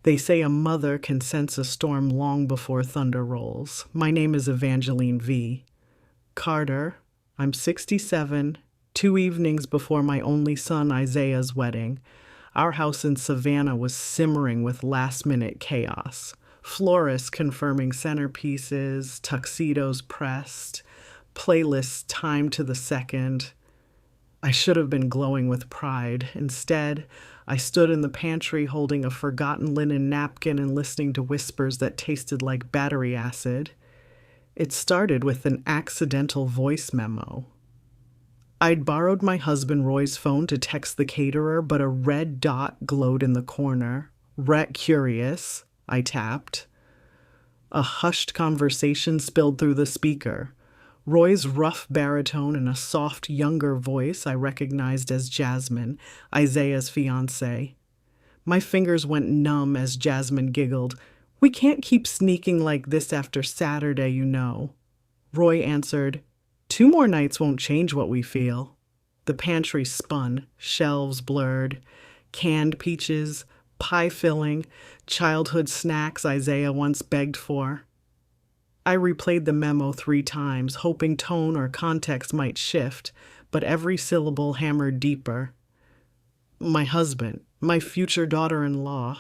They say a mother can sense a storm long before thunder rolls. My name is Evangeline V. Carter, I'm 67, 2 evenings before my only son Isaiah's wedding. Our house in Savannah was simmering with last-minute chaos. Florists confirming centerpieces, tuxedos pressed, playlists timed to the second. I should have been glowing with pride. Instead, I stood in the pantry holding a forgotten linen napkin and listening to whispers that tasted like battery acid. It started with an accidental voice memo. I'd borrowed my husband Roy's phone to text the caterer, but a red dot glowed in the corner. Rhett curious, I tapped. A hushed conversation spilled through the speaker. Roy's rough baritone and a soft, younger voice I recognized as Jasmine, Isaiah's fiancée. My fingers went numb as Jasmine giggled. "We can't keep sneaking like this after Saturday, you know." Roy answered, "2 more nights won't change what we feel." The pantry spun, shelves blurred, canned peaches, pie filling, childhood snacks Isaiah once begged for. I replayed the memo 3 times, hoping tone or context might shift, but every syllable hammered deeper. My husband, my future daughter-in-law.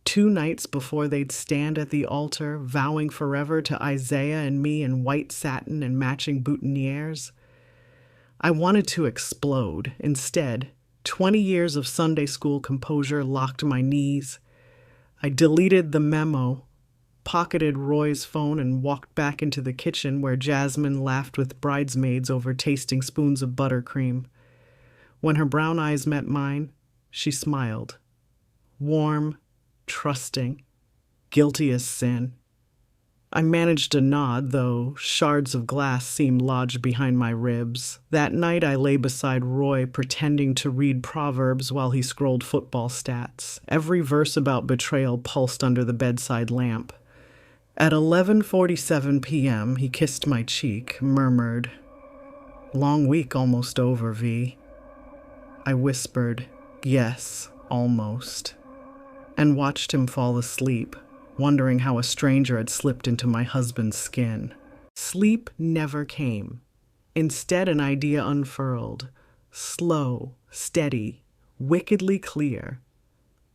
2 nights before they'd stand at the altar, vowing forever to Isaiah and me in white satin and matching boutonnieres. I wanted to explode. Instead, 20 years of Sunday school composure locked my knees. I deleted the memo, pocketed Roy's phone, and walked back into the kitchen where Jasmine laughed with bridesmaids over tasting spoons of buttercream. When her brown eyes met mine, she smiled. Warm, trusting, guilty as sin. I managed to nod, though shards of glass seemed lodged behind my ribs. That night I lay beside Roy, pretending to read Proverbs while he scrolled football stats. Every verse about betrayal pulsed under the bedside lamp. At 11:47 p.m., he kissed my cheek, murmured, "Long week almost over, V." I whispered, "Yes, almost," and watched him fall asleep, wondering how a stranger had slipped into my husband's skin. Sleep never came. Instead, an idea unfurled, slow, steady, wickedly clear.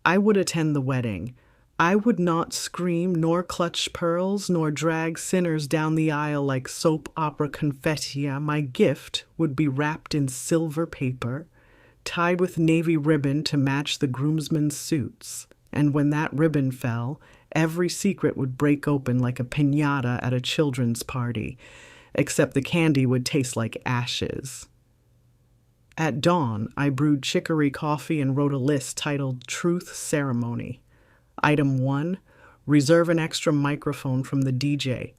I would attend the wedding. I would not scream, nor clutch pearls, nor drag sinners down the aisle like soap opera confetti. My gift would be wrapped in silver paper, tied with navy ribbon to match the groomsmen's suits. And when that ribbon fell, every secret would break open like a piñata at a children's party, except the candy would taste like ashes. At dawn, I brewed chicory coffee and wrote a list titled Truth Ceremony. Item 1, reserve an extra microphone from the DJ.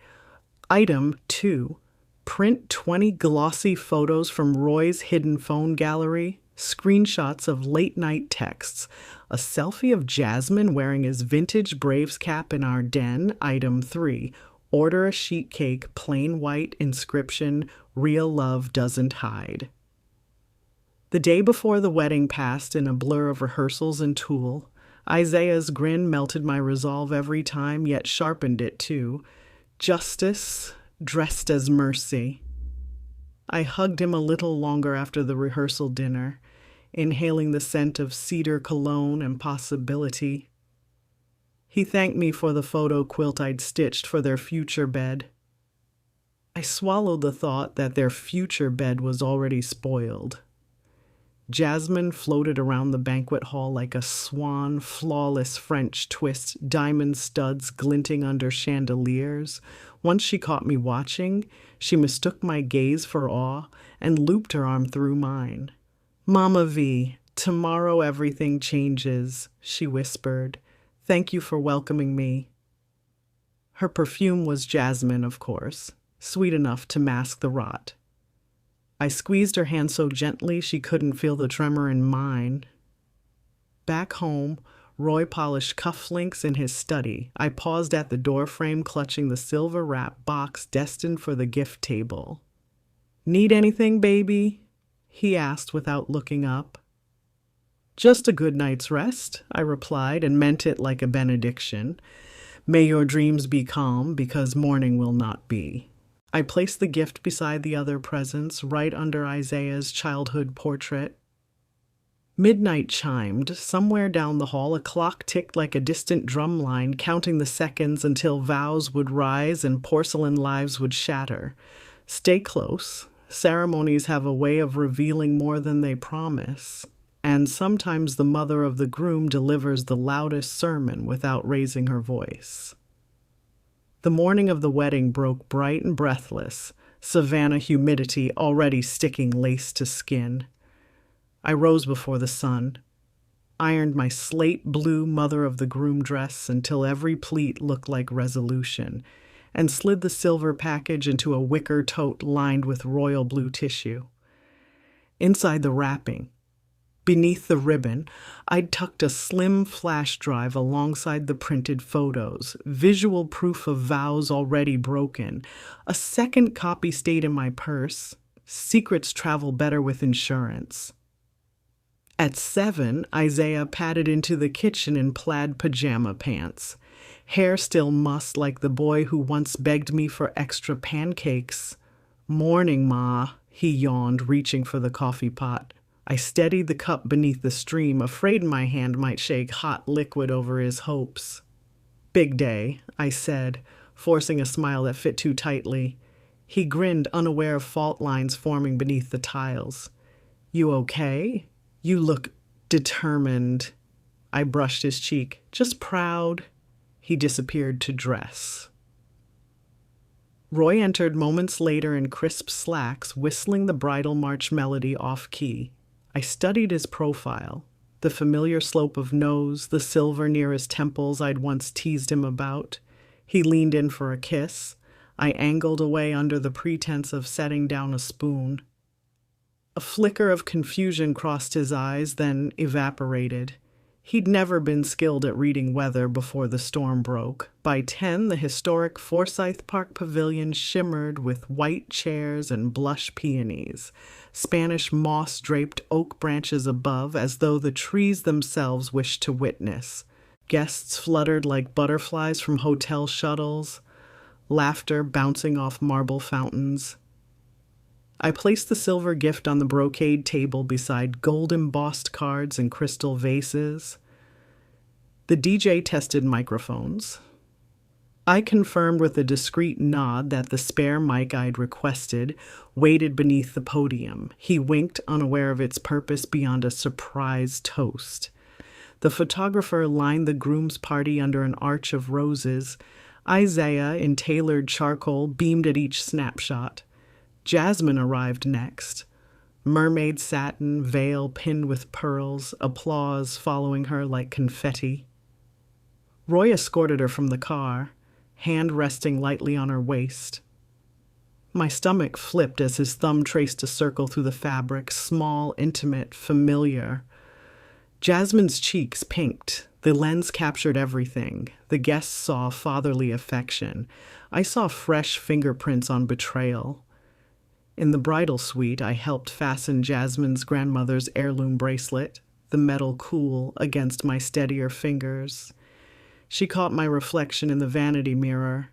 Item 2, print 20 glossy photos from Roy's hidden phone gallery, screenshots of late-night texts, a selfie of Jasmine wearing his vintage Braves cap in our den. Item 3, order a sheet cake, plain white, inscription, "Real love doesn't hide." The day before the wedding passed in a blur of rehearsals and tulle. Isaiah's grin melted my resolve every time, yet sharpened it too. Justice dressed as mercy. I hugged him a little longer after the rehearsal dinner, inhaling the scent of cedar cologne and possibility. He thanked me for the photo quilt I'd stitched for their future bed. I swallowed the thought that their future bed was already spoiled. Jasmine floated around the banquet hall like a swan, flawless French twist, diamond studs glinting under chandeliers. Once she caught me watching, she mistook my gaze for awe and looped her arm through mine. "Mama V, tomorrow everything changes," she whispered. "Thank you for welcoming me." Her perfume was jasmine, of course, sweet enough to mask the rot. I squeezed her hand so gently she couldn't feel the tremor in mine. Back home, Roy polished cufflinks in his study. I paused at the doorframe, clutching the silver wrap box destined for the gift table. "Need anything, baby?" he asked without looking up. Just a good night's rest, I replied, and meant it like a benediction. May your dreams be calm, because morning will not be. I placed the gift beside the other presents, right under Isaiah's childhood portrait. Midnight chimed. Somewhere down the hall, a clock ticked like a distant drum line, counting the seconds until vows would rise and porcelain lives would shatter. Stay close. Ceremonies have a way of revealing more than they promise. And sometimes the mother of the groom delivers the loudest sermon without raising her voice. The morning of the wedding broke bright and breathless, Savannah humidity already sticking lace to skin. I rose before the sun, ironed my slate blue mother of the groom dress until every pleat looked like resolution, and slid the silver package into a wicker tote lined with royal blue tissue. Inside the wrapping, beneath the ribbon, I'd tucked a slim flash drive alongside the printed photos, visual proof of vows already broken. A second copy stayed in my purse. Secrets travel better with insurance. At 7, Isaiah padded into the kitchen in plaid pajama pants. Hair still mussed like the boy who once begged me for extra pancakes. Morning, Ma, he yawned, reaching for the coffee pot. I steadied the cup beneath the stream, afraid my hand might shake hot liquid over his hopes. Big day, I said, forcing a smile that fit too tightly. He grinned, unaware of fault lines forming beneath the tiles. You okay? You look determined. I brushed his cheek. Just proud. He disappeared to dress. Roy entered moments later in crisp slacks, whistling the bridal march melody off-key. I studied his profile, the familiar slope of nose, the silver near his temples I'd once teased him about. He leaned in for a kiss. I angled away under the pretense of setting down a spoon. A flicker of confusion crossed his eyes, then evaporated. He'd never been skilled at reading weather before the storm broke. By 10, the historic Forsyth Park Pavilion shimmered with white chairs and blush peonies, Spanish moss-draped oak branches above as though the trees themselves wished to witness. Guests fluttered like butterflies from hotel shuttles, laughter bouncing off marble fountains. I placed the silver gift on the brocade table beside gold-embossed cards and crystal vases. The DJ tested microphones. I confirmed with a discreet nod that the spare mic I'd requested waited beneath the podium. He winked, unaware of its purpose beyond a surprise toast. The photographer lined the groom's party under an arch of roses. Isaiah, in tailored charcoal, beamed at each snapshot. Jasmine arrived next. Mermaid satin, veil pinned with pearls, applause following her like confetti. Roy escorted her from the car, hand resting lightly on her waist. My stomach flipped as his thumb traced a circle through the fabric, small, intimate, familiar. Jasmine's cheeks pinked. The lens captured everything. The guests saw fatherly affection. I saw fresh fingerprints on betrayal. In the bridal suite, I helped fasten Jasmine's grandmother's heirloom bracelet, the metal cool against my steadier fingers. She caught my reflection in the vanity mirror.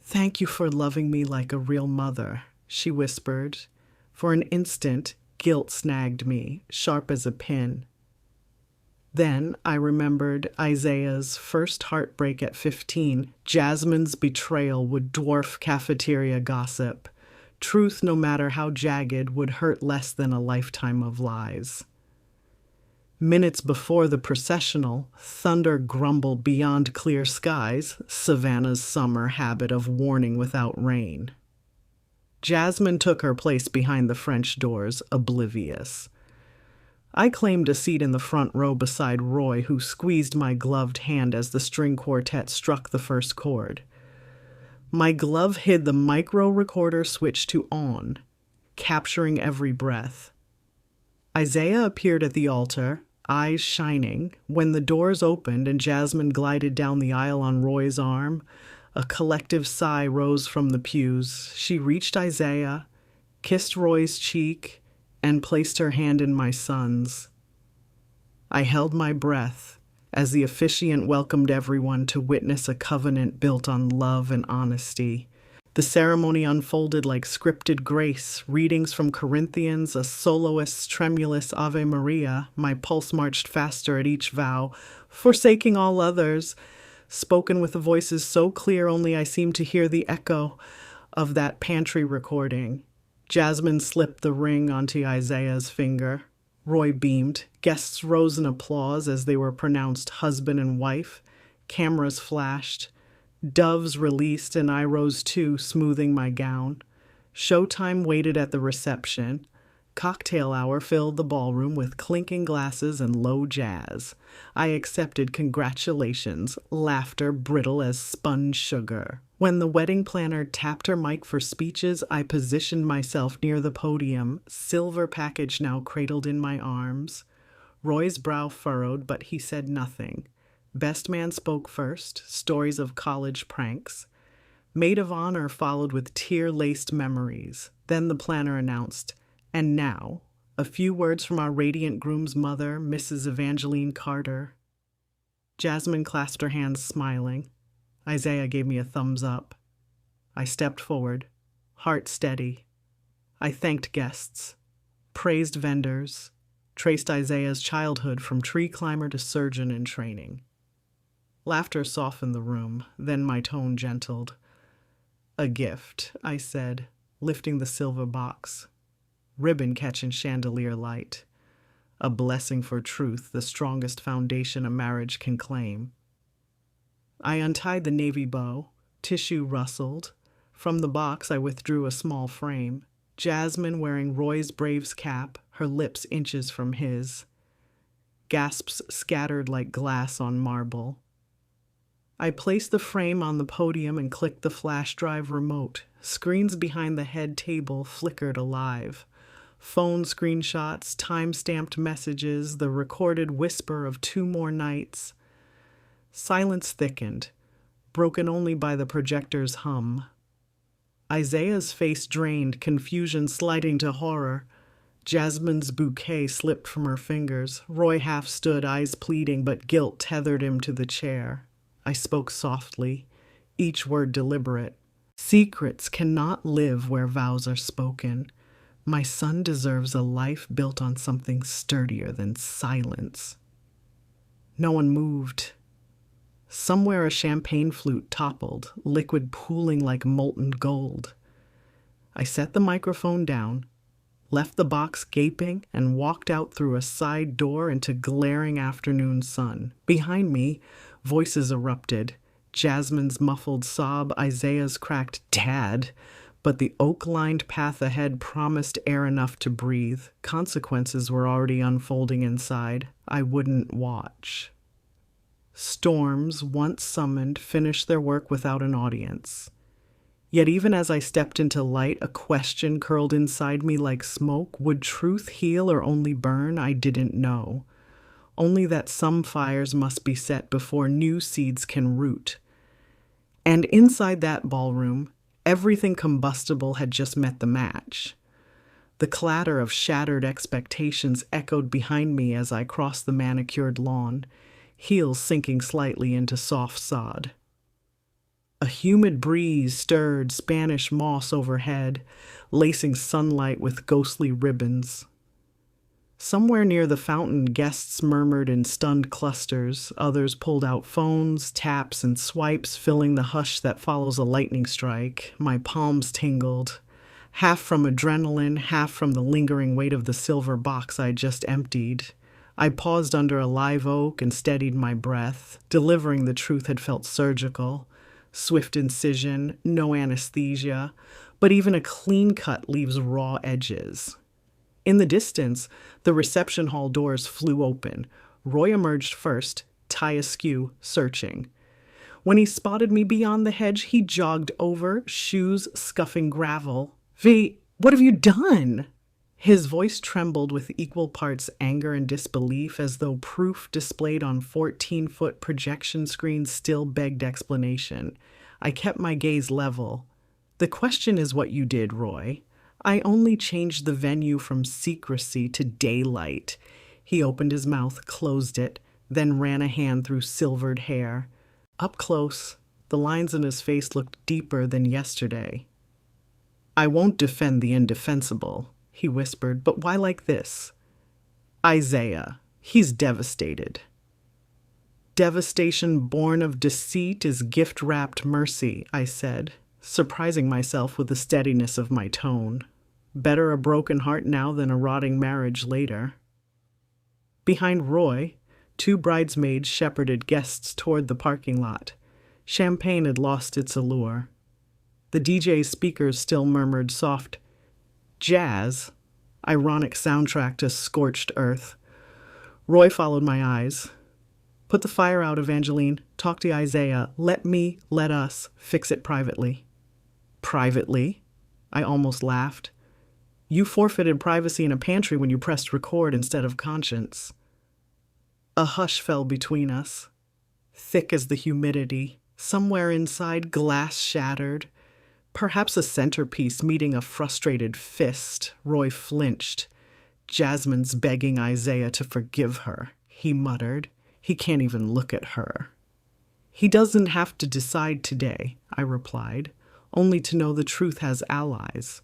"Thank you for loving me like a real mother," she whispered. For an instant, guilt snagged me, sharp as a pin. Then I remembered Isaiah's first heartbreak at 15. Jasmine's betrayal would dwarf cafeteria gossip. Truth, no matter how jagged, would hurt less than a lifetime of lies. Minutes before the processional, thunder grumbled beyond clear skies, Savannah's summer habit of warning without rain. Jasmine took her place behind the French doors, oblivious. I claimed a seat in the front row beside Roy, who squeezed my gloved hand as the string quartet struck the first chord. My glove hid the micro recorder switch to on, capturing every breath. Isaiah appeared at the altar, eyes shining. When the doors opened and Jasmine glided down the aisle on Roy's arm, a collective sigh rose from the pews. She reached Isaiah, kissed Roy's cheek, and placed her hand in my son's. I held my breath as the officiant welcomed everyone to witness a covenant built on love and honesty. The ceremony unfolded like scripted grace, readings from Corinthians, a soloist's tremulous Ave Maria. My pulse marched faster at each vow, forsaking all others, spoken with voices so clear only I seemed to hear the echo of that pantry recording. Jasmine slipped the ring onto Isaiah's finger. Roy beamed. Guests rose in applause as they were pronounced husband and wife. Cameras flashed. Doves released, and I rose too, smoothing my gown. Showtime waited at the reception. Cocktail hour filled the ballroom with clinking glasses and low jazz. I accepted congratulations, laughter brittle as sponge sugar. When the wedding planner tapped her mic for speeches, I positioned myself near the podium, silver package now cradled in my arms. Roy's brow furrowed, but he said nothing. Best man spoke first, stories of college pranks. Maid of honor followed with tear-laced memories. Then the planner announced, "And now, a few words from our radiant groom's mother, Mrs. Evangeline Carter." Jasmine clasped her hands, smiling. Isaiah gave me a thumbs up. I stepped forward, heart steady. I thanked guests, praised vendors, traced Isaiah's childhood from tree climber to surgeon in training. Laughter softened the room, then my tone gentled. "A gift," I said, lifting the silver box. Ribbon catching chandelier light. A blessing for truth, the strongest foundation a marriage can claim. I untied the navy bow. Tissue rustled. From the box I withdrew a small frame. Jasmine wearing Roy's Braves cap, her lips inches from his. Gasps scattered like glass on marble. I placed the frame on the podium and clicked the flash drive remote. Screens behind the head table flickered alive. Phone screenshots, time-stamped messages, the recorded whisper of 2 more nights. Silence thickened, broken only by the projector's hum. Isaiah's face drained, confusion sliding to horror. Jasmine's bouquet slipped from her fingers. Roy half stood, eyes pleading, but guilt tethered him to the chair. I spoke softly, each word deliberate. Secrets cannot live where vows are spoken. My son deserves a life built on something sturdier than silence. No one moved. Somewhere a champagne flute toppled, liquid pooling like molten gold. I set the microphone down, left the box gaping, and walked out through a side door into glaring afternoon sun. Behind me, voices erupted. Jasmine's muffled sob, Isaiah's cracked "Dad," but the oak-lined path ahead promised air enough to breathe. Consequences were already unfolding inside. I wouldn't watch. Storms, once summoned, finished their work without an audience. Yet even as I stepped into light, a question curled inside me like smoke. Would truth heal or only burn? I didn't know. Only that some fires must be set before new seeds can root. And inside that ballroom, everything combustible had just met the match. The clatter of shattered expectations echoed behind me as I crossed the manicured lawn, heels sinking slightly into soft sod. A humid breeze stirred Spanish moss overhead, lacing sunlight with ghostly ribbons. Somewhere near the fountain, guests murmured in stunned clusters. Others pulled out phones, taps, and swipes, filling the hush that follows a lightning strike. My palms tingled, half from adrenaline, half from the lingering weight of the silver box I just emptied. I paused under a live oak and steadied my breath. Delivering the truth had felt surgical. Swift incision, no anesthesia, but even a clean cut leaves raw edges. In the distance, the reception hall doors flew open. Roy emerged first, tie askew, searching. When he spotted me beyond the hedge, he jogged over, shoes scuffing gravel. "V, what have you done?" His voice trembled with equal parts anger and disbelief, as though proof displayed on 14-foot projection screens still begged explanation. I kept my gaze level. "The question is what you did, Roy. I only changed the venue from secrecy to daylight." He opened his mouth, closed it, then ran a hand through silvered hair. Up close, the lines in his face looked deeper than yesterday. "I won't defend the indefensible," he whispered, "but why like this? Isaiah, he's devastated. Devastation born of deceit is gift-wrapped mercy," I said, surprising myself with the steadiness of my tone. Better a broken heart now than a rotting marriage later. Behind Roy, 2 bridesmaids shepherded guests toward the parking lot. Champagne had lost its allure. The DJ's speakers still murmured soft jazz, ironic soundtrack to scorched earth. Roy followed my eyes. "Put the fire out, Evangeline. Talk to Isaiah. Let us fix it privately." "Privately?" I almost laughed. "You forfeited privacy in a pantry when you pressed record instead of conscience." A hush fell between us, thick as the humidity. Somewhere inside, glass shattered. Perhaps a centerpiece meeting a frustrated fist. Roy flinched. "Jasmine's begging Isaiah to forgive her," he muttered. "He can't even look at her." "He doesn't have to decide today," I replied, "only to know the truth has allies."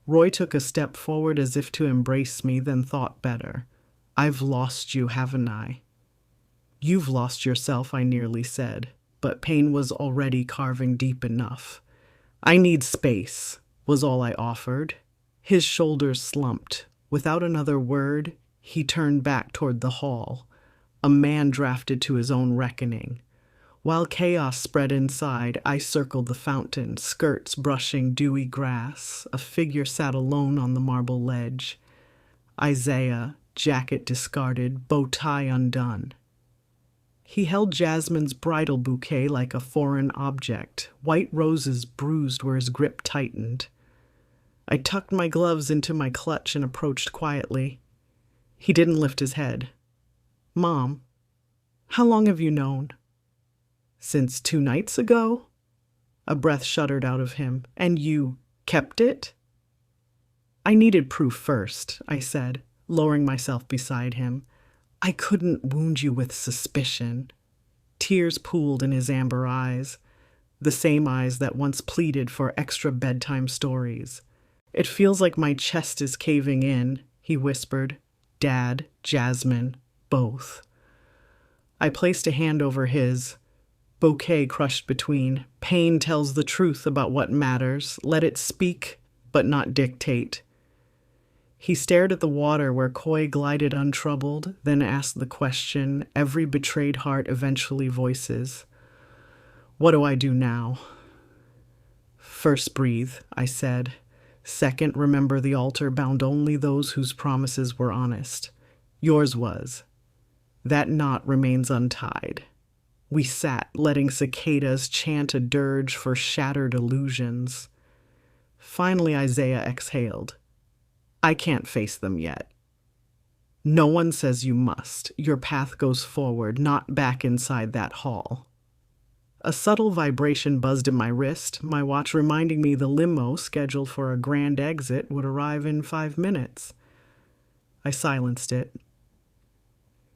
Roy took a step forward as if to embrace me, then thought better. "I've lost you, haven't I?" "You've lost yourself," I nearly said, but pain was already carving deep enough. "I need space," was all I offered. His shoulders slumped. Without another word, he turned back toward the hall, a man drafted to his own reckoning. While chaos spread inside, I circled the fountain, skirts brushing dewy grass. A figure sat alone on the marble ledge. Isaiah, jacket discarded, bow tie undone. He held Jasmine's bridal bouquet like a foreign object, white roses bruised where his grip tightened. I tucked my gloves into my clutch and approached quietly. He didn't lift his head. "Mom, how long have you known?" "Since 2 nights ago?" A breath shuddered out of him. "And you kept it?" "I needed proof first," I said, lowering myself beside him. "I couldn't wound you with suspicion." Tears pooled in his amber eyes, the same eyes that once pleaded for extra bedtime stories. "It feels like my chest is caving in," he whispered. "Dad, Jasmine, both." I placed a hand over his, bouquet crushed between. Pain tells the truth about what matters. Let it speak, but not dictate. He stared at the water where koi glided untroubled, then asked the question every betrayed heart eventually voices. "What do I do now?" "First breathe," I said. "Second, remember the altar bound only those whose promises were honest. Yours was. That knot remains untied." We sat, letting cicadas chant a dirge for shattered illusions. Finally, Isaiah exhaled. "I can't face them yet." "No one says you must. Your path goes forward, not back inside that hall." A subtle vibration buzzed in my wrist, my watch reminding me the limo scheduled for a grand exit would arrive in 5 minutes. I silenced it.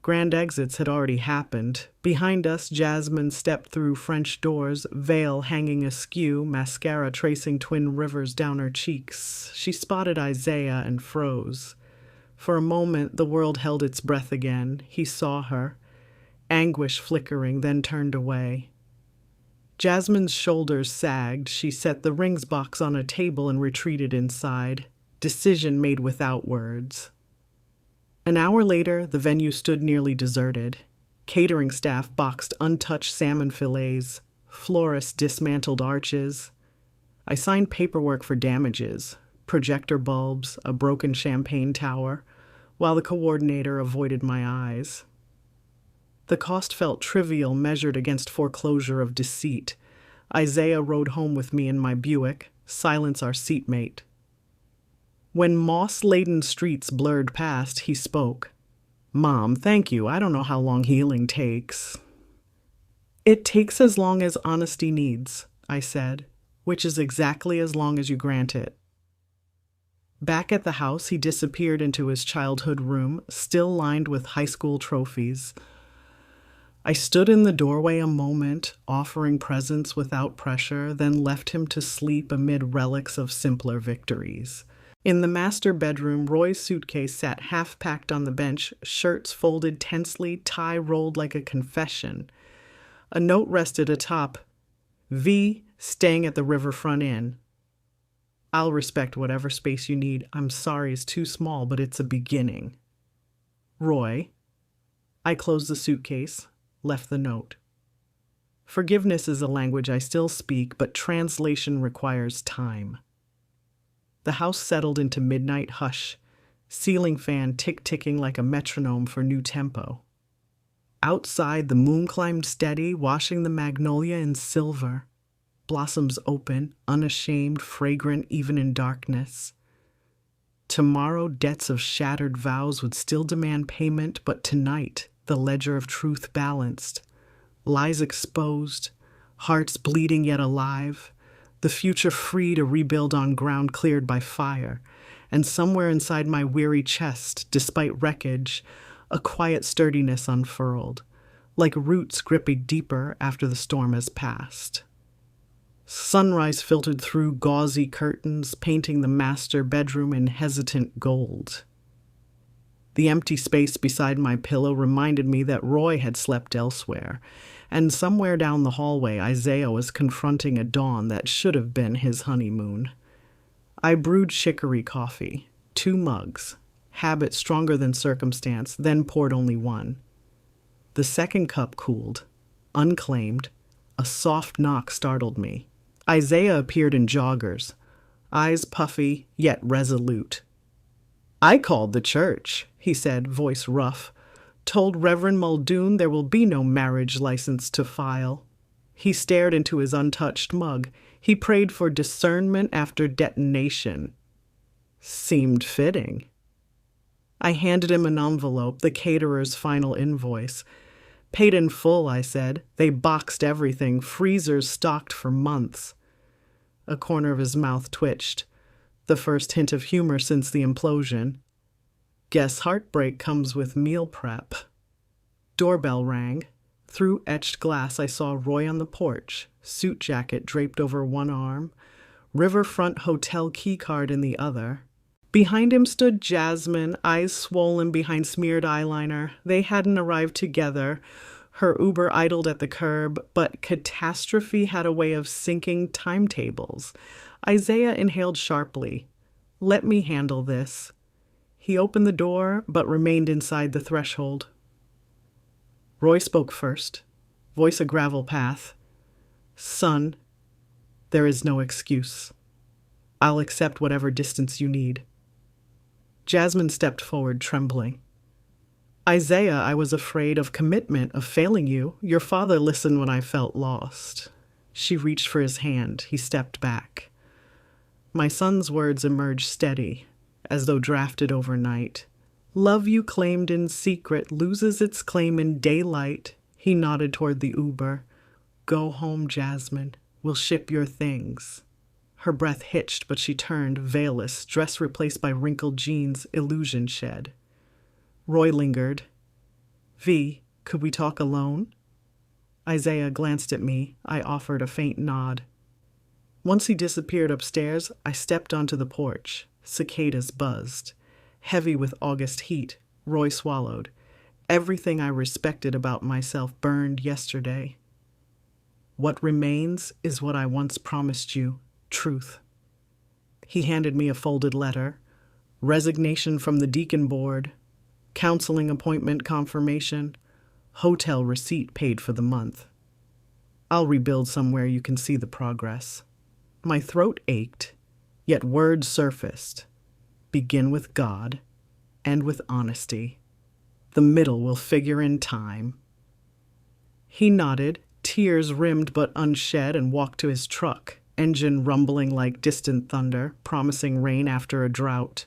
Grand exits had already happened. Behind us, Jasmine stepped through French doors, veil hanging askew, mascara tracing twin rivers down her cheeks. She spotted Isaiah and froze. For a moment, the world held its breath again. He saw her, anguish flickering, then turned away. Jasmine's shoulders sagged. She set the rings box on a table and retreated inside. Decision made without words. An hour later, the venue stood nearly deserted. Catering staff boxed untouched salmon fillets. Florists dismantled arches. I signed paperwork for damages, projector bulbs, a broken champagne tower, while the coordinator avoided my eyes. The cost felt trivial measured against foreclosure of deceit. Isaiah rode home with me in my Buick, Silence our seatmate. When moss-laden streets blurred past, he spoke. "Mom, thank you. I don't know how long healing takes." "It takes as long as honesty needs," I said, "which is exactly as long as you grant it." Back at the house, he disappeared into his childhood room, still lined with high school trophies. I stood in the doorway a moment, offering presents without pressure, then left him to sleep amid relics of simpler victories. In the master bedroom, Roy's suitcase sat half-packed on the bench, shirts folded tensely, tie rolled like a confession. A note rested atop, V, staying at the Riverfront Inn. I'll respect whatever space you need. I'm sorry it's too small, but it's a beginning. Roy. I closed the suitcase, left the note. Forgiveness is a language I still speak, but translation requires time. The house settled into midnight hush, ceiling fan tick-ticking like a metronome for new tempo. Outside, the moon climbed steady, washing the magnolia in silver. Blossoms open, unashamed, fragrant even in darkness. Tomorrow, debts of shattered vows would still demand payment, but tonight, the ledger of truth balanced. Lies exposed, hearts bleeding yet alive, the future free to rebuild on ground cleared by fire. And somewhere inside my weary chest, despite wreckage, a quiet sturdiness unfurled, like roots gripping deeper after the storm has passed. Sunrise filtered through gauzy curtains, painting the master bedroom in hesitant gold. The empty space beside my pillow reminded me that Roy had slept elsewhere, and somewhere down the hallway Isaiah was confronting a dawn that should have been his honeymoon. I brewed chicory coffee, 2 mugs, habit stronger than circumstance, then poured only one. The second cup cooled, unclaimed. A soft knock startled me. Isaiah appeared in joggers, eyes puffy yet resolute. I called the church, he said, voice rough. Told Reverend Muldoon there will be no marriage license to file. He stared into his untouched mug. He prayed for discernment after detonation. Seemed fitting. I handed him an envelope, the caterer's final invoice. Paid in full, I said. They boxed everything, freezers stocked for months. A corner of his mouth twitched, the first hint of humor since the implosion. Guess heartbreak comes with meal prep. Doorbell rang. Through etched glass I saw Roy on the porch, suit jacket draped over one arm, Riverfront Hotel keycard in the other. Behind him stood Jasmine, eyes swollen behind smeared eyeliner. They hadn't arrived together. Her Uber idled at the curb, but catastrophe had a way of syncing timetables. Isaiah inhaled sharply. Let me handle this. He opened the door, but remained inside the threshold. Roy spoke first, voice a gravel path. Son, there is no excuse. I'll accept whatever distance you need. Jasmine stepped forward, trembling. Isaiah, I was afraid of commitment, of failing you. Your father listened when I felt lost. She reached for his hand. He stepped back. My son's words emerged steady, as though drafted overnight. Love you claimed in secret loses its claim in daylight. He nodded toward the Uber. Go home, Jasmine. We'll ship your things. Her breath hitched, but she turned, veilless, dress replaced by wrinkled jeans, illusion shed. Roy lingered. V, could we talk alone? Isaiah glanced at me. I offered a faint nod. Once he disappeared upstairs, I stepped onto the porch. Cicadas buzzed. Heavy with August heat, Roy swallowed. Everything I respected about myself burned yesterday. What remains is what I once promised you, truth. He handed me a folded letter. Resignation from the deacon board. Counseling appointment confirmation. Hotel receipt paid for the month. I'll rebuild somewhere you can see the progress. My throat ached, yet words surfaced. Begin with God, end with honesty. The middle will figure in time. He nodded, tears rimmed but unshed, and walked to his truck, engine rumbling like distant thunder, promising rain after a drought.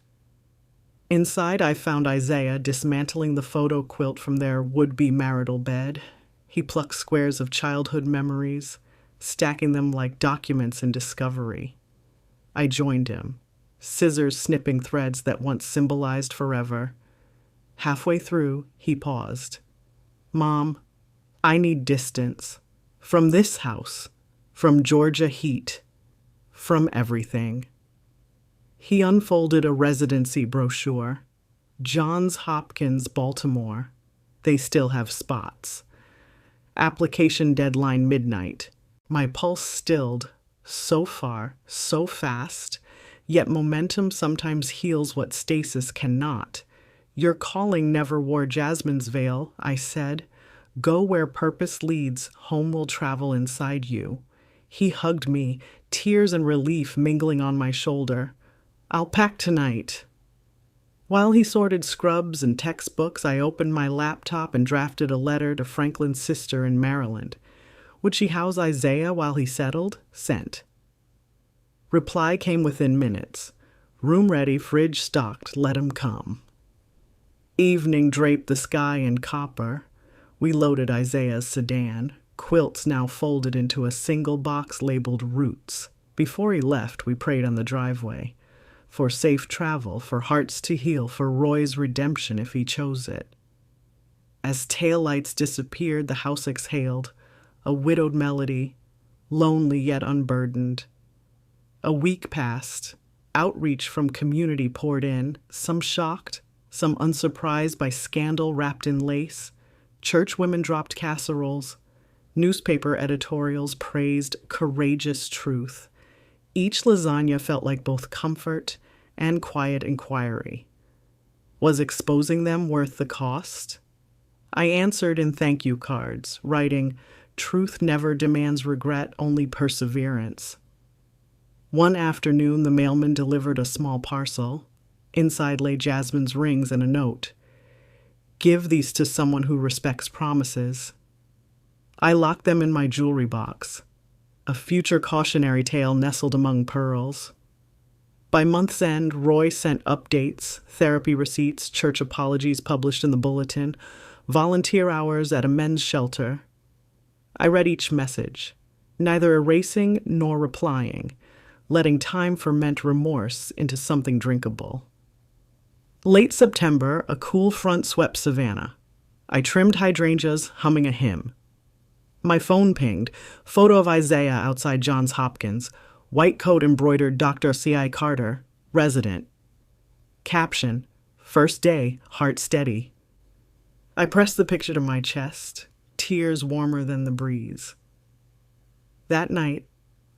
Inside, I found Isaiah dismantling the photo quilt from their would-be marital bed. He plucked squares of childhood memories, stacking them like documents in discovery. I joined him, scissors snipping threads that once symbolized forever. Halfway through, he paused. Mom, I need distance. From this house. From Georgia heat. From everything. He unfolded a residency brochure. Johns Hopkins, Baltimore. They still have spots. Application deadline midnight. My pulse stilled. So far, so fast. Yet momentum sometimes heals what stasis cannot. Your calling never wore Jasmine's veil, I said. Go where purpose leads, home will travel inside you. He hugged me, tears and relief mingling on my shoulder. I'll pack tonight. While he sorted scrubs and textbooks, I opened my laptop and drafted a letter to Franklin's sister in Maryland. Would she house Isaiah while he settled? Sent. Reply came within minutes. Room ready, fridge stocked, let him come. Evening draped the sky in copper. We loaded Isaiah's sedan, quilts now folded into a single box labeled Roots. Before he left, we prayed on the driveway. For safe travel, for hearts to heal, for Roy's redemption if he chose it. As taillights disappeared, the house exhaled, a widowed melody, lonely yet unburdened. A week passed. Outreach from community poured in, some shocked, some unsurprised by scandal wrapped in lace. Church women dropped casseroles. Newspaper editorials praised courageous truth. Each lasagna felt like both comfort and quiet inquiry. Was exposing them worth the cost? I answered in thank you cards, writing, "Truth never demands regret, only perseverance." One afternoon, the mailman delivered a small parcel. Inside lay Jasmine's rings and a note. Give these to someone who respects promises. I locked them in my jewelry box. A future cautionary tale nestled among pearls. By month's end, Roy sent updates, therapy receipts, church apologies published in the bulletin, volunteer hours at a men's shelter. I read each message, neither erasing nor replying, letting time ferment remorse into something drinkable. Late September, a cool front swept Savannah. I trimmed hydrangeas, humming a hymn. My phone pinged, photo of Isaiah outside Johns Hopkins, white coat embroidered Dr. C.I. Carter, resident. Caption, first day, heart steady. I pressed the picture to my chest, tears warmer than the breeze. That night,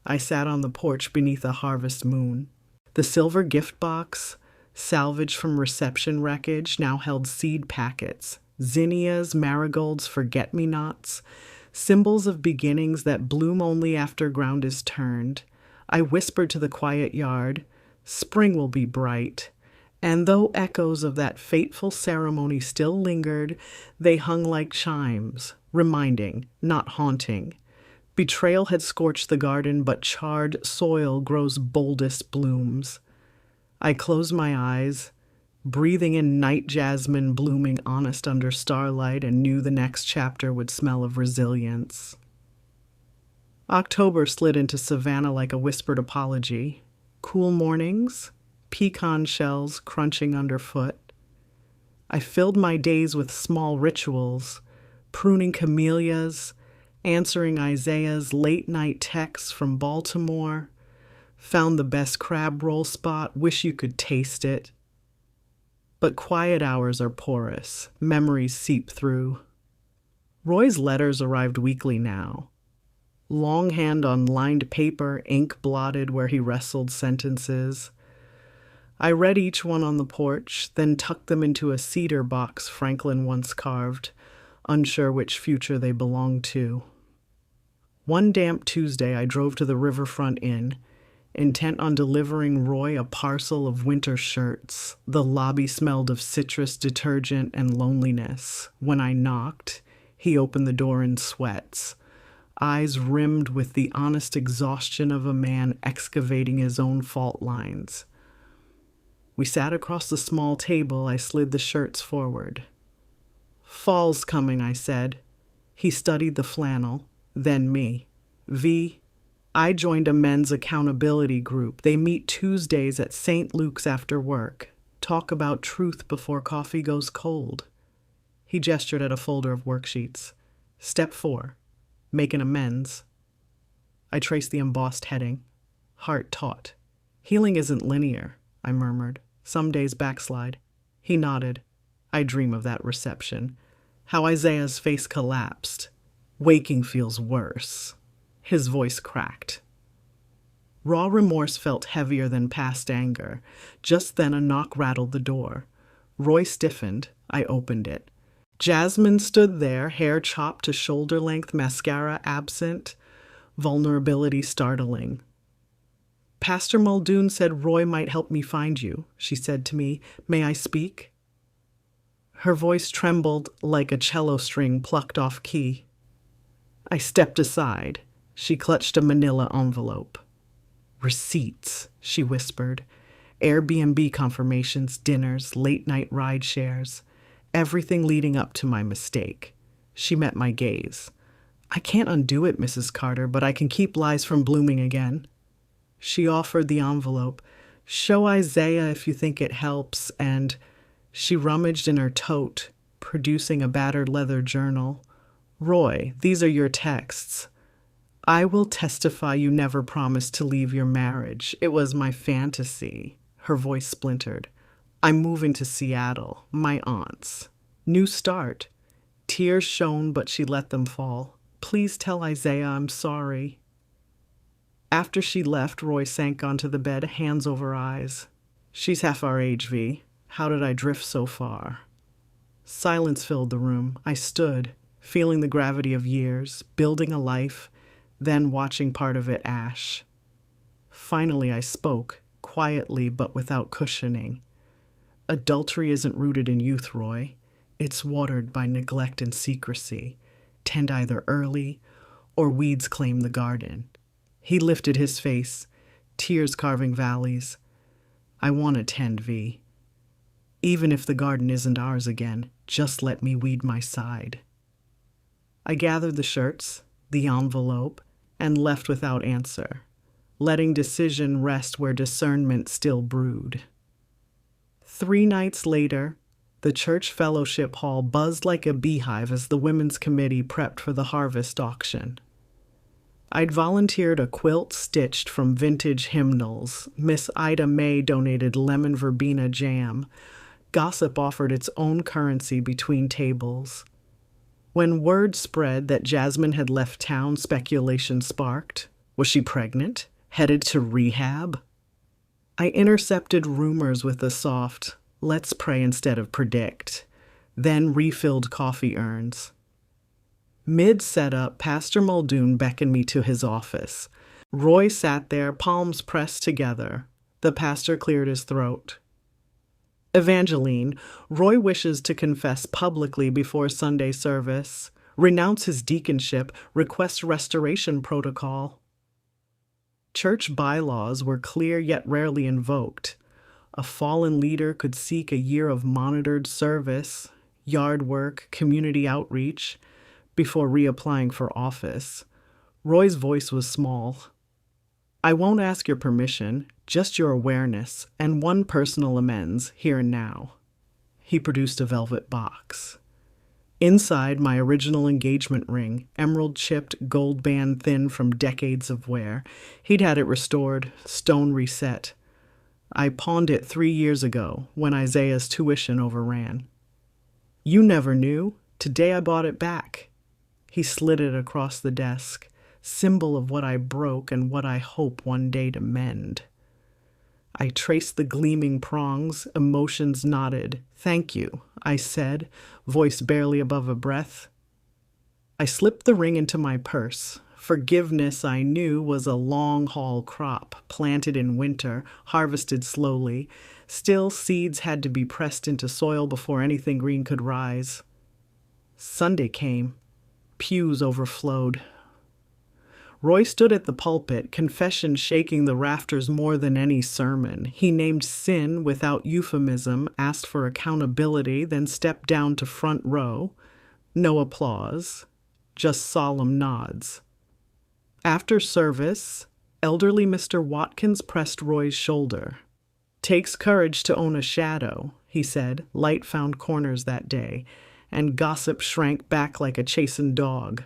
I sat on the porch beneath a harvest moon. The silver gift box, salvaged from reception wreckage, now held seed packets, zinnias, marigolds, forget-me-nots, symbols of beginnings that bloom only after ground is turned. I whispered to the quiet yard, spring will be bright. And though echoes of that fateful ceremony still lingered, they hung like chimes, reminding, not haunting. Betrayal had scorched the garden, but charred soil grows boldest blooms. I closed my eyes, breathing in night jasmine blooming honest under starlight, and knew the next chapter would smell of resilience. October slid into Savannah like a whispered apology. Cool mornings, pecan shells crunching underfoot. I filled my days with small rituals, pruning camellias, answering Isaiah's late-night texts from Baltimore, found the best crab roll spot, wish you could taste it. But quiet hours are porous, memories seep through. Roy's letters arrived weekly now. Longhand on lined paper, ink blotted where he wrestled sentences. I read each one on the porch, then tucked them into a cedar box Franklin once carved, unsure which future they belonged to. One damp Tuesday, I drove to the Riverfront Inn, intent on delivering Roy a parcel of winter shirts. The lobby smelled of citrus detergent and loneliness. When I knocked, he opened the door in sweats, eyes rimmed with the honest exhaustion of a man excavating his own fault lines. We sat across the small table. I slid the shirts forward. Fall's coming, I said. He studied the flannel, then me. V, I joined a men's accountability group. They meet Tuesdays at St. Luke's after work. Talk about truth before coffee goes cold. He gestured at a folder of worksheets. Step 4. Make an amends. I traced the embossed heading. Heart taut. Healing isn't linear, I murmured. Some days backslide. He nodded. I dream of that reception. How Isaiah's face collapsed. Waking feels worse. His voice cracked. Raw remorse felt heavier than past anger. Just then a knock rattled the door. Roy stiffened. I opened it. Jasmine stood there, hair chopped to shoulder length, mascara absent, vulnerability startling. Pastor Muldoon said Roy might help me find you, she said to me. May I speak? Her voice trembled like a cello string plucked off key. I stepped aside. She clutched a manila envelope. Receipts, she whispered. Airbnb confirmations, dinners, late-night ride shares. Everything leading up to my mistake. She met my gaze. I can't undo it, Mrs. Carter, but I can keep lies from blooming again. She offered the envelope. Show Isaiah if you think it helps, and she rummaged in her tote, producing a battered leather journal. Roy, these are your texts. I will testify you never promised to leave your marriage. It was my fantasy. Her voice splintered. I'm moving to Seattle, my aunt's. New start. Tears shone, but she let them fall. Please tell Isaiah I'm sorry. After she left, Roy sank onto the bed, hands over eyes. She's half our age, V. How did I drift so far? Silence filled the room. I stood, feeling the gravity of years, building a life, then watching part of it ash. Finally, I spoke, quietly but without cushioning. Adultery isn't rooted in youth, Roy. It's watered by neglect and secrecy. Tend either early, or weeds claim the garden. He lifted his face, tears carving valleys. I want to tend, V. Even if the garden isn't ours again, just let me weed my side. I gathered the shirts, the envelope, and left without answer, letting decision rest where discernment still brewed. 3 nights later, the church fellowship hall buzzed like a beehive as the women's committee prepped for the harvest auction. I'd volunteered a quilt stitched from vintage hymnals. Miss Ida May donated lemon verbena jam. Gossip offered its own currency between tables. When word spread that Jasmine had left town, speculation sparked. Was she pregnant? Headed to rehab? I intercepted rumors with a soft, let's pray instead of predict, then refilled coffee urns. Mid-setup, Pastor Muldoon beckoned me to his office. Roy sat there, palms pressed together. The pastor cleared his throat. Evangeline, Roy wishes to confess publicly before Sunday service, renounce his deaconship, request restoration protocol. Church bylaws were clear yet rarely invoked. A fallen leader could seek a year of monitored service, yard work, community outreach, before reapplying for office. Roy's voice was small. I won't ask your permission, just your awareness, and one personal amends, here and now. He produced a velvet box. Inside, my original engagement ring, emerald-chipped, gold band thin from decades of wear. He'd had it restored, stone reset. I pawned it 3 years ago, when Isaiah's tuition overran. You never knew. Today I bought it back. He slid it across the desk, symbol of what I broke and what I hope one day to mend. I traced the gleaming prongs, emotions nodded. Thank you, I said, voice barely above a breath. I slipped the ring into my purse. Forgiveness, I knew, was a long-haul crop, planted in winter, harvested slowly. Still, seeds had to be pressed into soil before anything green could rise. Sunday came. Pews overflowed. Roy stood at the pulpit, confession shaking the rafters more than any sermon. He named sin without euphemism, asked for accountability, then stepped down to front row. No applause, just solemn nods. After service, elderly Mr. Watkins pressed Roy's shoulder. "Takes courage to own a shadow," he said. "Light found corners that day, and gossip shrank back like a chastened dog."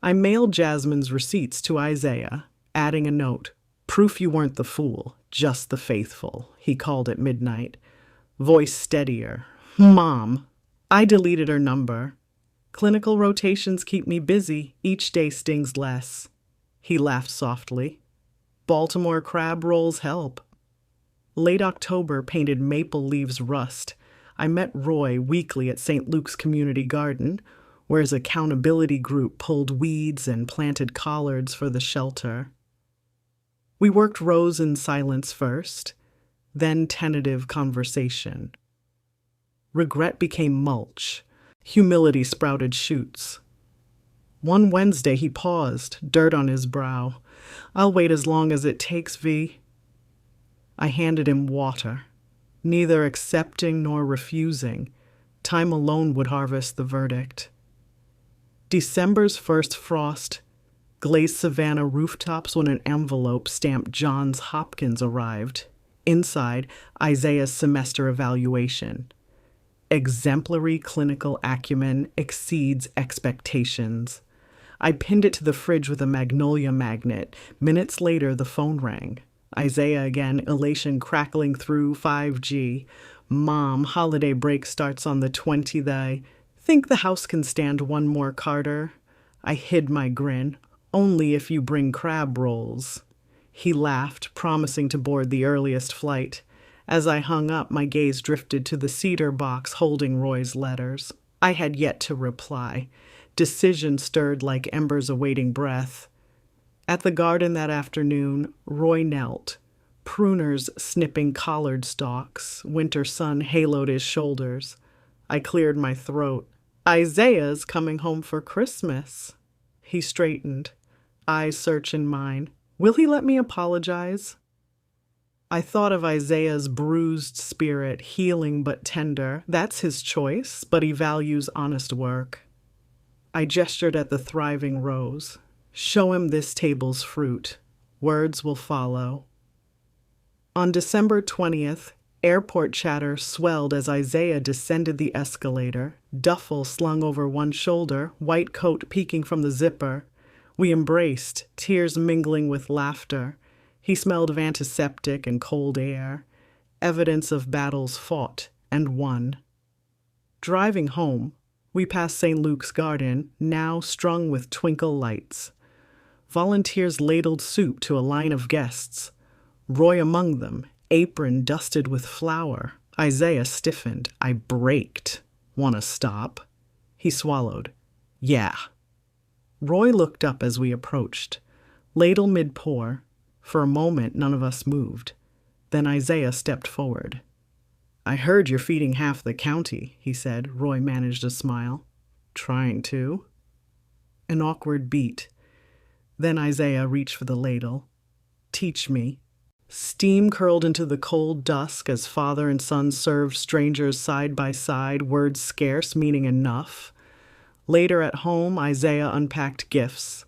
I mailed Jasmine's receipts to Isaiah, adding a note. "Proof you weren't the fool, just the faithful," he called at midnight. Voice steadier. "Mom." I deleted her number. "Clinical rotations keep me busy. Each day stings less." He laughed softly. "Baltimore crab rolls help." Late October painted maple leaves rust. I met Roy weekly at St. Luke's Community Garden, where his accountability group pulled weeds and planted collards for the shelter. We worked rows in silence first, then tentative conversation. Regret became mulch. Humility sprouted shoots. One Wednesday he paused, dirt on his brow. "I'll wait as long as it takes, V." I handed him water, neither accepting nor refusing. Time alone would harvest the verdict. December's first frost glazed Savannah rooftops when an envelope stamped Johns Hopkins arrived. Inside, Isaiah's semester evaluation. Exemplary clinical acumen exceeds expectations. I pinned it to the fridge with a magnolia magnet. Minutes later, the phone rang. Isaiah again, elation crackling through 5G. "Mom, holiday break starts on the 20th. I think the house can stand one more Carter." I hid my grin. "Only if you bring crab rolls." He laughed, promising to board the earliest flight. As I hung up, my gaze drifted to the cedar box holding Roy's letters. I had yet to reply. Decision stirred like embers awaiting breath. At the garden that afternoon, Roy knelt, pruners snipping collard stalks, winter sun haloed his shoulders. I cleared my throat. "Isaiah's coming home for Christmas." He straightened, eyes searching mine. "Will he let me apologize?" I thought of Isaiah's bruised spirit, healing but tender. That's his choice, but he values honest work. I gestured at the thriving rose. "Show him this table's fruit. Words will follow." On December 20th, airport chatter swelled as Isaiah descended the escalator, duffel slung over one shoulder, white coat peeking from the zipper. We embraced, tears mingling with laughter. He smelled of antiseptic and cold air, evidence of battles fought and won. Driving home, we passed St. Luke's Garden, now strung with twinkle lights. Volunteers ladled soup to a line of guests. Roy among them, apron dusted with flour. Isaiah stiffened. I braked. "Want to stop?" He swallowed. "Yeah." Roy looked up as we approached. Ladle mid-pour. For a moment, none of us moved. Then Isaiah stepped forward. "I heard you're feeding half the county," he said. Roy managed a smile. "Trying to." An awkward beat. Then Isaiah reached for the ladle. "Teach me." Steam curled into the cold dusk as father and son served strangers side by side, words scarce, meaning enough. Later at home, Isaiah unpacked gifts.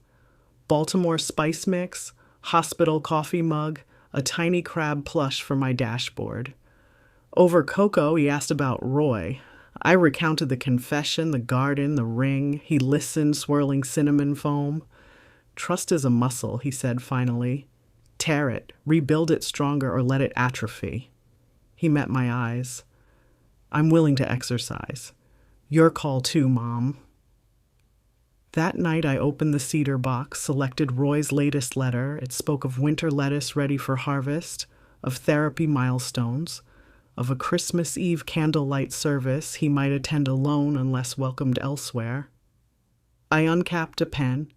Baltimore spice mix, hospital coffee mug, a tiny crab plush for my dashboard. Over cocoa, he asked about Roy. I recounted the confession, the garden, the ring. He listened, swirling cinnamon foam. "Trust is a muscle," he said finally. "Tear it, rebuild it stronger, or let it atrophy." He met my eyes. "I'm willing to exercise. Your call too, Mom." That night I opened the cedar box, selected Roy's latest letter. It spoke of winter lettuce ready for harvest, of therapy milestones, of a Christmas Eve candlelight service he might attend alone unless welcomed elsewhere. I uncapped a pen,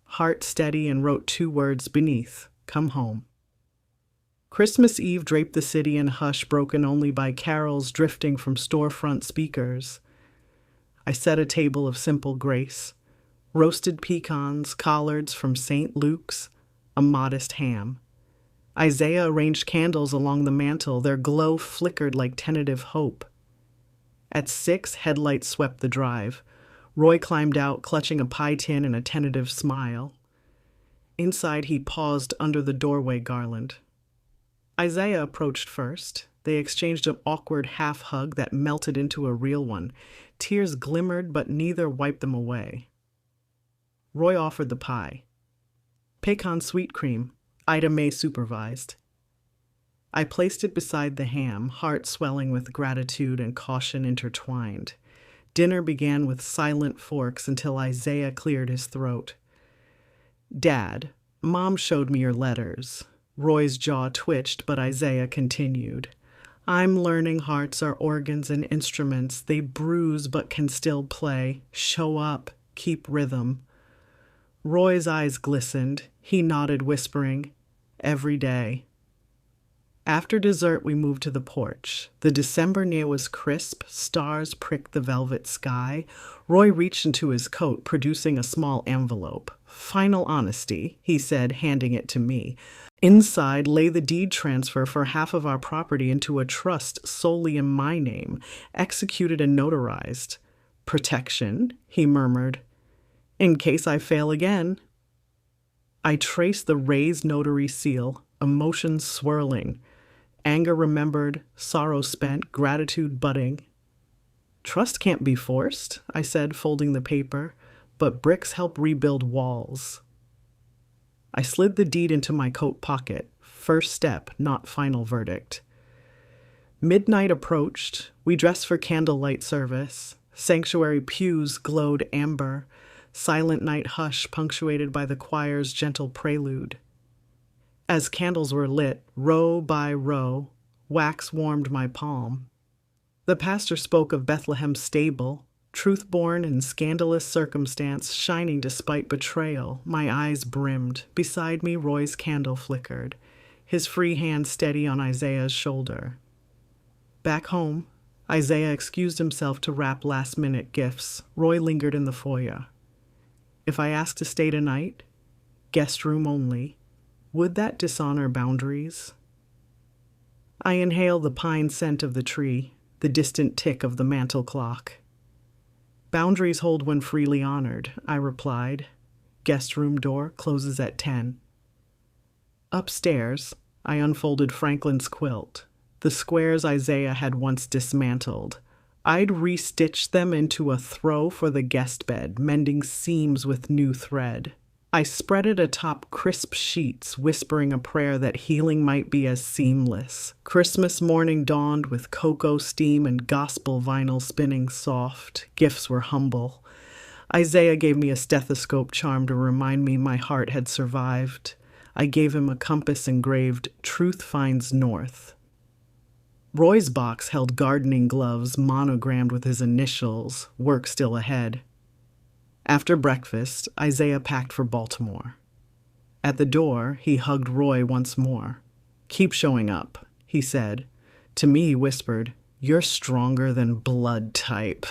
heart steady, and wrote 2 words beneath, "Come home." Christmas Eve draped the city in hush broken only by carols drifting from storefront speakers. I set a table of simple grace. Roasted pecans, collards from St. Luke's, a modest ham. Isaiah arranged candles along the mantel. Their glow flickered like tentative hope. At 6, headlights swept the drive. Roy climbed out, clutching a pie tin and a tentative smile. Inside, he paused under the doorway garland. Isaiah approached first. They exchanged an awkward half-hug that melted into a real one. Tears glimmered, but neither wiped them away. Roy offered the pie. Pecan sweet cream, Ida May supervised. I placed it beside the ham, heart swelling with gratitude and caution intertwined. Dinner began with silent forks until Isaiah cleared his throat. Dad, Mom showed me your letters. Roy's jaw twitched, but Isaiah continued. I'm learning hearts are organs and instruments. They bruise but can still play. Show up, keep rhythm. Roy's eyes glistened. He nodded, whispering, every day. After dessert, we moved to the porch. The December near was crisp. Stars pricked the velvet sky. Roy reached into his coat, producing a small envelope. Final honesty, he said, handing it to me. Inside lay the deed transfer for half of our property into a trust solely in my name, executed and notarized. Protection, he murmured. In case I fail again. I traced the raised notary seal, emotions swirling. Anger remembered, sorrow spent, gratitude budding. Trust can't be forced, I said, folding the paper, but bricks help rebuild walls. I slid the deed into my coat pocket. First step, not final verdict. Midnight approached. We dressed for candlelight service. Sanctuary pews glowed amber. Silent night hush punctuated by the choir's gentle prelude. As candles were lit, row by row, wax warmed my palm. The pastor spoke of Bethlehem's stable, truth-born in scandalous circumstance, shining despite betrayal. My eyes brimmed. Beside me, Roy's candle flickered, his free hand steady on Isaiah's shoulder. Back home, Isaiah excused himself to wrap last-minute gifts. Roy lingered in the foyer. If I asked to stay tonight, guest room only, would that dishonor boundaries? I inhaled the pine scent of the tree, the distant tick of the mantel clock. Boundaries hold when freely honored, I replied. Guest room door closes at 10. Upstairs, I unfolded Franklin's quilt, the squares Isaiah had once dismantled. I'd re-stitched them into a throw for the guest bed, mending seams with new thread. I spread it atop crisp sheets, whispering a prayer that healing might be as seamless. Christmas morning dawned with cocoa steam and gospel vinyl spinning soft. Gifts were humble. Isaiah gave me a stethoscope charm to remind me my heart had survived. I gave him a compass engraved, "Truth finds north." Roy's box held gardening gloves monogrammed with his initials, work still ahead. After breakfast, Isaiah packed for Baltimore. At the door, he hugged Roy once more. "Keep showing up," he said. To me, he whispered, "You're stronger than blood type."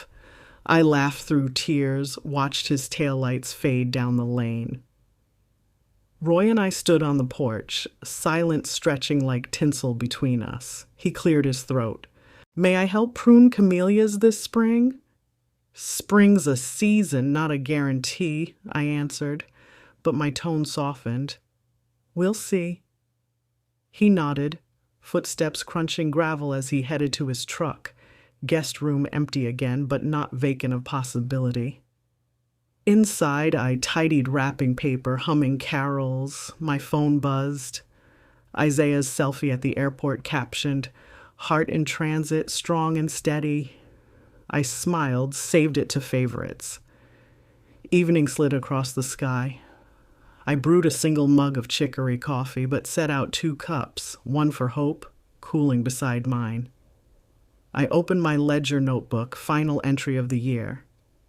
I laughed through tears, watched his taillights fade down the lane. Roy and I stood on the porch, silence stretching like tinsel between us. He cleared his throat. "May I help prune camellias this spring?" "Spring's a season, not a guarantee," I answered, but my tone softened. "We'll see." He nodded, footsteps crunching gravel as he headed to his truck. Guest room empty again, but not vacant of possibility. Inside, I tidied wrapping paper, humming carols. My phone buzzed. Isaiah's selfie at the airport captioned, "Heart in transit, strong and steady." I smiled, saved it to favorites. Evening slid across the sky. I brewed a single mug of chicory coffee, but set out 2 cups, one for Hope, cooling beside mine. I opened my ledger notebook, final entry of the year.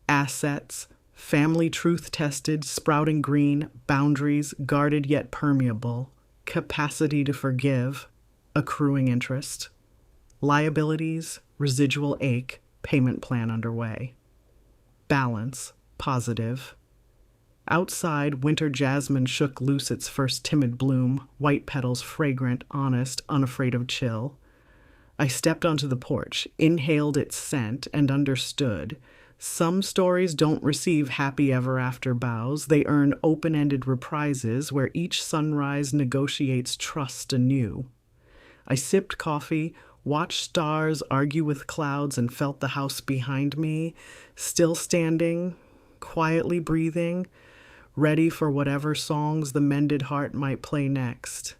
Assets, family truth-tested, sprouting green, boundaries, guarded yet permeable, capacity to forgive, accruing interest. Liabilities, residual ache, payment plan underway. Balance, positive. Outside, winter jasmine shook loose its first timid bloom, white petals fragrant, honest, unafraid of chill. I stepped onto the porch, inhaled its scent, and understood. Some stories don't receive happy ever after bows. They earn open ended reprises where each sunrise negotiates trust anew. I sipped coffee, watched stars argue with clouds, and felt the house behind me, still standing, quietly breathing, ready for whatever songs the mended heart might play next.